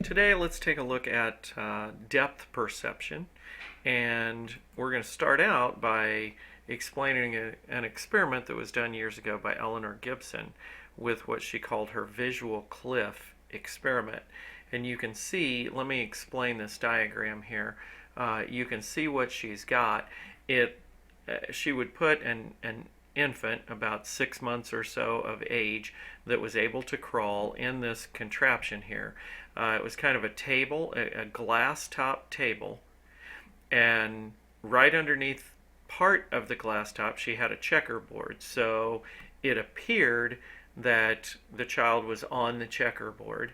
Today, let's take a look at depth perception, and we're going to start out by explaining an experiment that was done years ago by Eleanor Gibson with what she called her visual cliff experiment. And you can see, let me explain this diagram here. You can see what she's got. She would put an infant about 6 months or so of age that was able to crawl in this contraption here. It was kind of a table, a glass top table, and right underneath part of the glass top she had a checkerboard. So it appeared that the child was on the checkerboard,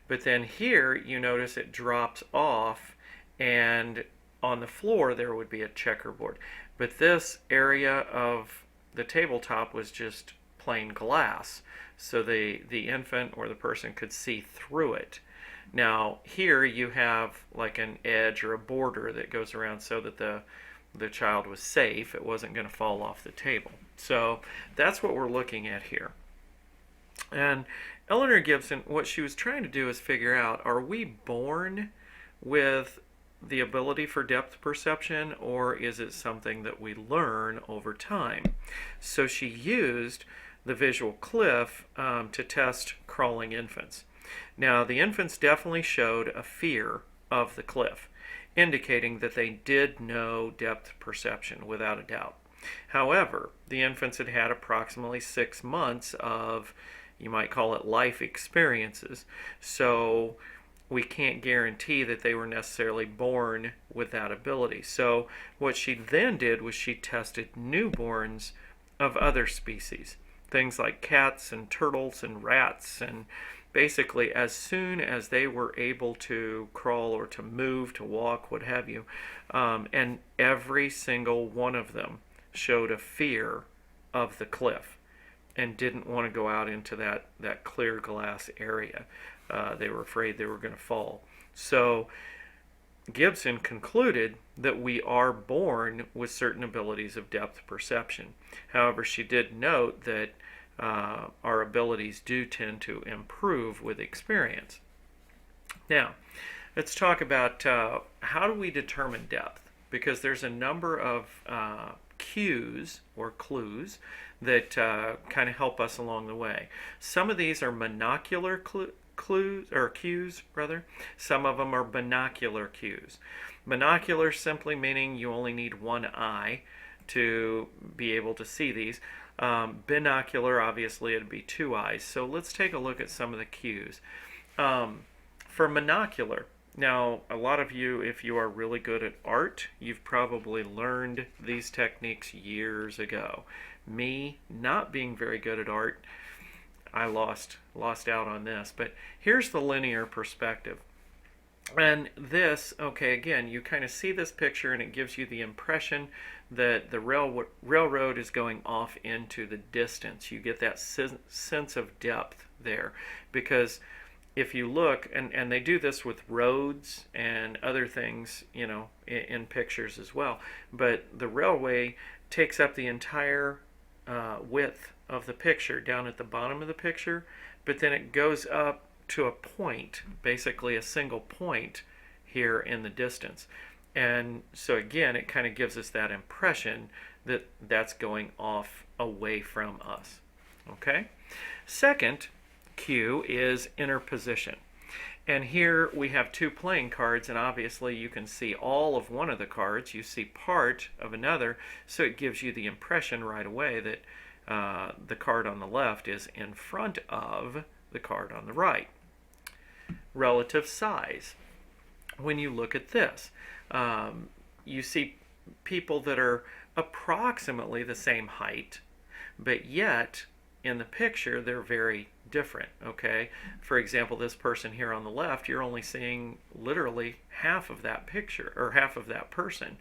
but then here you notice it drops off, and on the floor there would be a checkerboard. But this area of the tabletop was just plain glass, so the infant or the person could see through it. Now here you have like an edge or a border that goes around so that the child was safe. It wasn't going to fall off the table. So that's what we're looking at here. And Eleanor Gibson, what she was trying to do is figure out, are we born with the ability for depth perception, or is it something that we learn over time? So she used the visual cliff to test crawling infants. Now, the infants definitely showed a fear of the cliff, indicating that they did know depth perception without a doubt. However, the infants had had approximately 6 months of, you might call it, life experiences, so we can't guarantee that they were necessarily born with that ability. So what she then did was she tested newborns of other species, things like cats and turtles and rats, and basically as soon as they were able to crawl or to move, to walk, what have you, and every single one of them showed a fear of the cliff and didn't want to go out into that clear glass area. They were afraid they were going to fall. So Gibson concluded that we are born with certain abilities of depth perception. However, she did note that our abilities do tend to improve with experience. Now, let's talk about how do we determine depth, because there's a number of cues or clues that kind of help us along the way. Some of these are monocular clues or cues rather. Some of them are binocular cues. Monocular simply meaning you only need one eye to be able to see these. Binocular, obviously it'd be two eyes. So let's take a look at some of the cues. For monocular, now a lot of you, if you are really good at art, you've probably learned these techniques years ago. Me, not being very good at art, I lost out on this. But here's the linear perspective. And this, okay, again, you kind of see this picture and it gives you the impression that the railroad is going off into the distance. You get that sense of depth there, because if you look, and they do this with roads and other things, you know, in pictures as well, but the railway takes up the entire width of the picture down at the bottom of the picture, but then it goes up to a point, basically a single point here in the distance. And so again, it kind of gives us that impression that that's going off away from us. Okay? Second cue is interposition. And here we have two playing cards, and obviously you can see all of one of the cards, you see part of another, so it gives you the impression right away that the card on the left is in front of the card on the right. Relative size. When you look at this, you see people that are approximately the same height, but yet in the picture they're very different. Okay, for example, this person here on the left, you're only seeing literally half of that picture or half of that person,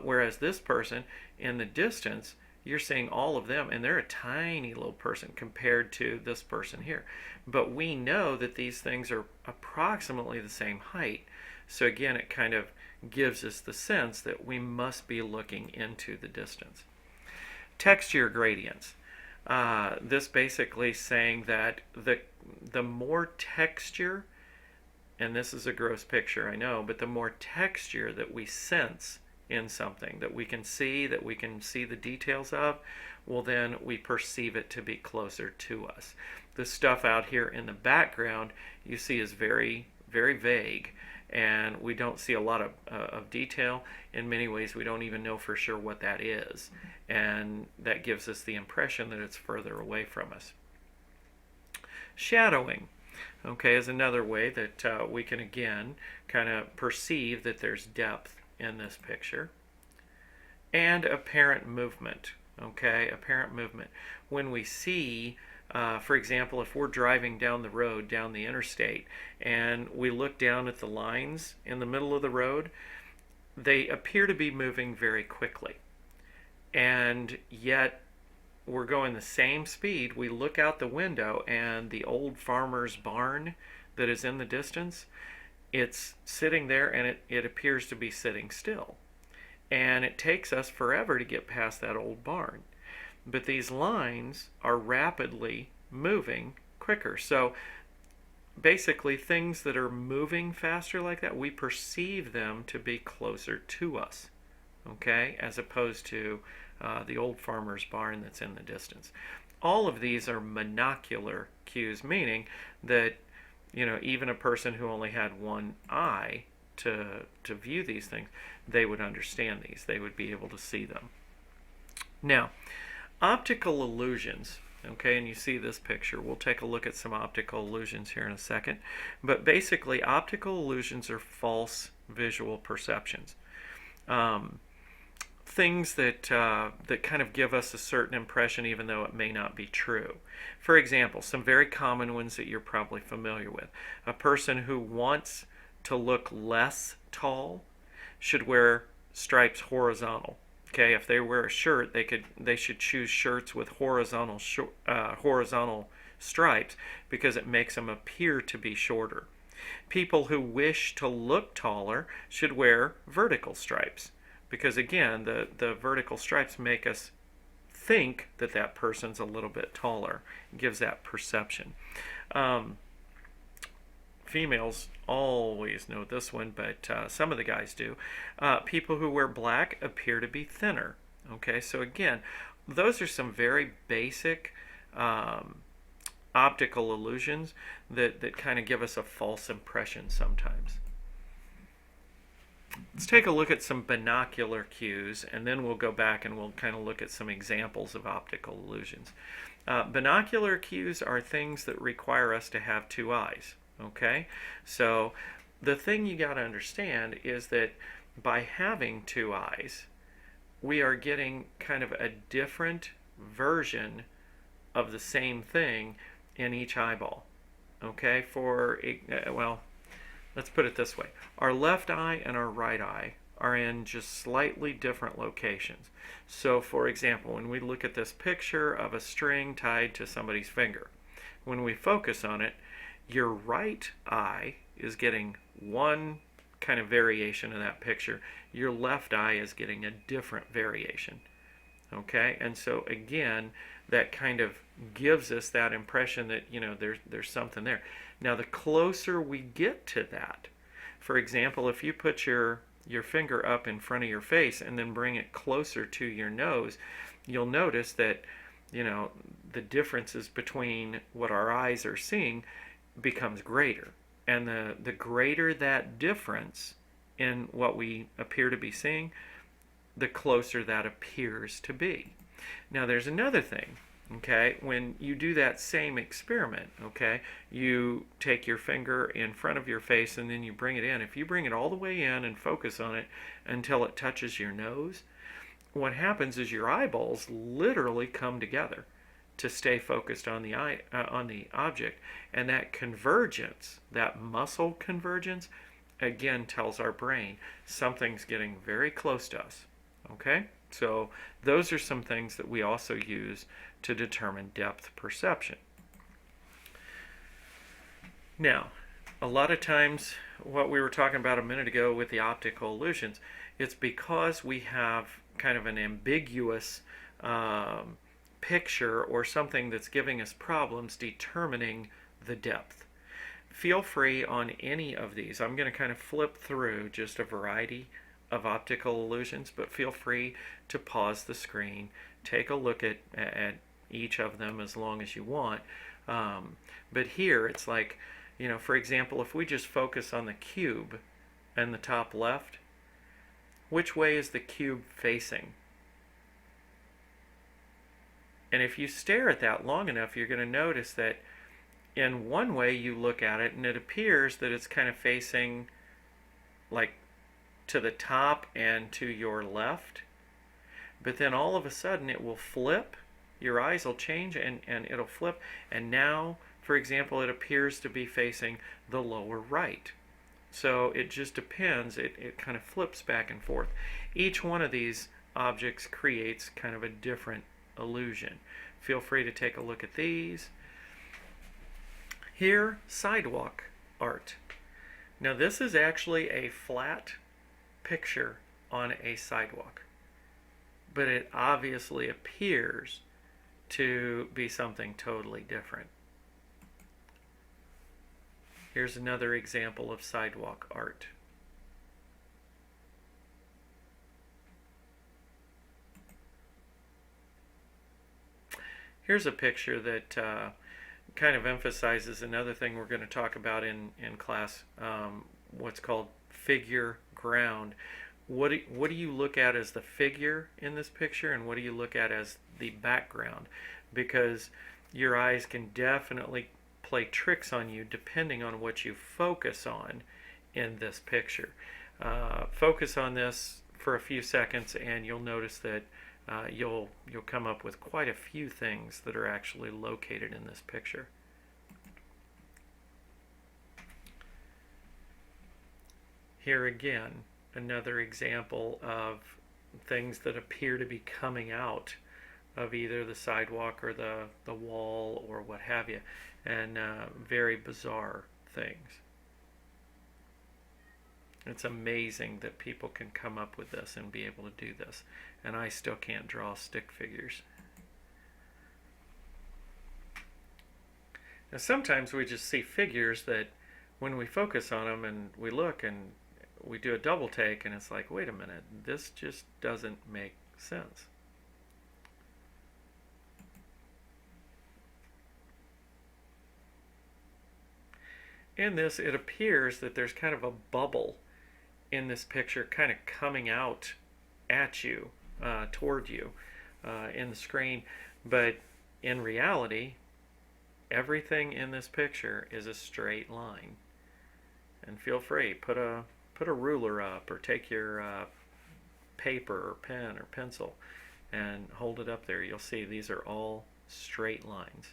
whereas this person in the distance, you're seeing all of them, and they're a tiny little person compared to this person here. But we know that these things are approximately the same height. So again, it kind of gives us the sense that we must be looking into the distance. Texture gradients. This basically saying that the more texture and this is a gross picture, I know, but the more texture that we sense in something, that we can see the details of, well, then we perceive it to be closer to us. The stuff out here in the background you see is very, very vague, and we don't see a lot of detail. In many ways, we don't even know for sure what that is, and that gives us the impression that it's further away from us. Shadowing, okay, is another way that we can again kind of perceive that there's depth in this picture. And apparent movement, okay, apparent movement. When we see, for example, if we're driving down the road, down the interstate, and we look down at the lines in the middle of the road, they appear to be moving very quickly. And yet, we're going the same speed. We look out the window, and the old farmer's barn that is in the distance, it's sitting there, and it appears to be sitting still. And it takes us forever to get past that old barn. But these lines are rapidly moving quicker. So basically, things that are moving faster like that, we perceive them to be closer to us, okay, as opposed to the old farmer's barn that's in the distance. All of these are monocular cues, meaning that, you know, even a person who only had one eye to view these things, they would understand these. They would be able to see them. Now, optical illusions, okay, and you see this picture. We'll take a look at some optical illusions here in a second. But basically, optical illusions are false visual perceptions. Things that kind of give us a certain impression even though it may not be true. For example, some very common ones that you're probably familiar with. A person who wants to look less tall should wear stripes horizontal. Okay, if they wear a shirt, they should choose shirts with horizontal stripes because it makes them appear to be shorter. People who wish to look taller should wear vertical stripes because, again, the vertical stripes make us think that that person's a little bit taller. It gives that perception. Females always know this one, but some of the guys do. People who wear black appear to be thinner. Okay, so again, those are some very basic optical illusions that kind of give us a false impression sometimes. Let's take a look at some binocular cues, and then we'll go back and we'll kind of look at some examples of optical illusions. Binocular cues are things that require us to have two eyes. Okay, so the thing you got to understand is that by having two eyes, we are getting kind of a different version of the same thing in each eyeball. Okay, well, let's put it this way. Our left eye and our right eye are in just slightly different locations. So, for example, when we look at this picture of a string tied to somebody's finger, when we focus on it, your right eye is getting one kind of variation of that picture. Your left eye is getting a different variation. Okay, and so again, that kind of gives us that impression that, you know, there's something there. Now, the closer we get to that, for example, if you put your finger up in front of your face and then bring it closer to your nose, you'll notice that, you know, the differences between what our eyes are seeing becomes greater. And the greater that difference in what we appear to be seeing, the closer that appears to be. Now, there's another thing, okay? When you do that same experiment, okay, you take your finger in front of your face and then you bring it in. If you bring it all the way in and focus on it until it touches your nose, what happens is your eyeballs literally come together to stay focused on the object, and that convergence, that muscle convergence, again tells our brain something's getting very close to us. Okay, so those are some things that we also use to determine depth perception. Now, a lot of times, what we were talking about a minute ago with the optical illusions, it's because we have kind of an ambiguous picture or something that's giving us problems determining the depth. feel free on any of these. I'm going to kind of flip through just a variety of optical illusions, but feel free to pause the screen, take a look at each of them as long as you want. But here it's like, for example, if we just focus on the cube in the top left, which way is the cube facing? And if you stare at that long enough, you're going to notice that in one way you look at it and it appears that it's kind of facing like to the top and to your left, but then all of a sudden it will flip, your eyes will change and it'll flip, and now, for example, it appears to be facing the lower right. So it just depends, it kind of flips back and forth. Each one of these objects creates kind of a different illusion. Feel free to take a look at these. Here, sidewalk art. Now this is actually a flat picture on a sidewalk, but it obviously appears to be something totally different. Here's another example of sidewalk art. Here's a picture that kind of emphasizes another thing we're going to talk about in class, what's called figure ground. What do you look at as the figure in this picture, and what do you look at as the background? Because your eyes can definitely play tricks on you depending on what you focus on in this picture. Focus on this for a few seconds and you'll notice that you'll come up with quite a few things that are actually located in this picture. Here again, another example of things that appear to be coming out of either the sidewalk or the wall or what have you, and very bizarre things. It's amazing that people can come up with this and be able to do this, and I still can't draw stick figures. Now sometimes we just see figures that when we focus on them and we look and we do a double take and it's like, wait a minute, this just doesn't make sense. In this, it appears that there's kind of a bubble in this picture kind of coming out at you, toward you in the screen, but in reality, everything in this picture is a straight line. And feel free, put a ruler up or take your paper or pen or pencil and hold it up there. You'll see these are all straight lines.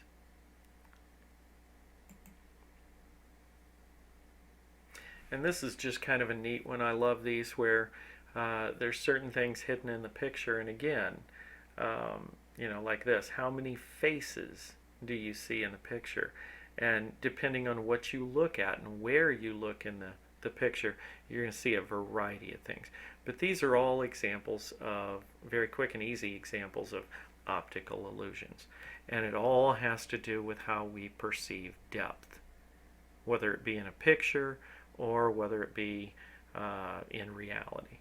And this is just kind of a neat one. I love these where there's certain things hidden in the picture, and again, like this, how many faces do you see in the picture? And depending on what you look at and where you look in the picture, you're going to see a variety of things. But these are all examples of, very quick and easy examples of optical illusions. And it all has to do with how we perceive depth, whether it be in a picture or whether it be in reality.